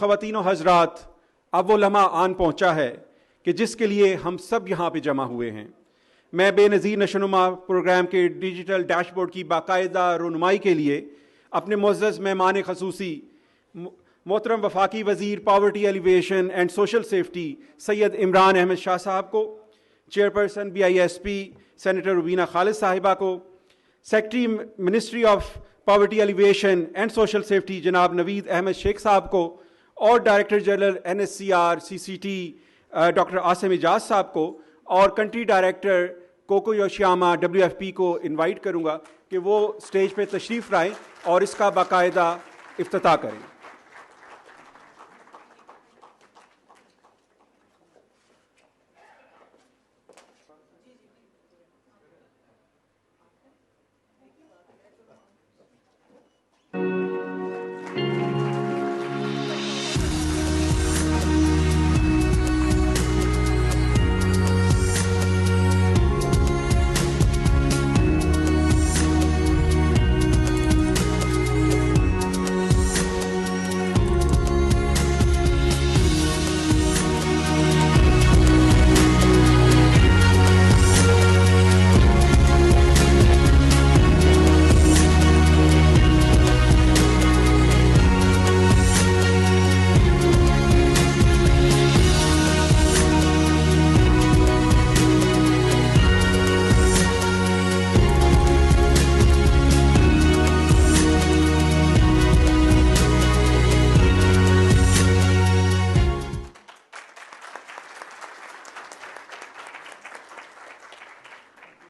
خواتین و حضرات، اب وہ لمحہ آن پہنچا ہے کہ جس کے لیے ہم سب یہاں پہ جمع ہوئے ہیں۔ میں بینظیر نشونما پروگرام کے ڈیجیٹل ڈیش بورڈ کی باقاعدہ رونمائی کے لیے اپنے معزز مہمان خصوصی محترم وفاقی وزیر poverty alleviation and social safety Syed Imran Ahmed Shah صاحب کو، chairperson BISP senator Rubina Khalid صاحبہ کو، secretary ministry of poverty alleviation and social safety جناب نوید احمد شیخ صاحب کو، اور director general NSER CCT doctor Asim Ijaz صاحب کو، اور country director Koko Yoshiyama WFP کو انوائٹ کروں گا کہ وہ سٹیج پہ تشریف لائیں اور اس کا باقاعدہ افتتاح کریں۔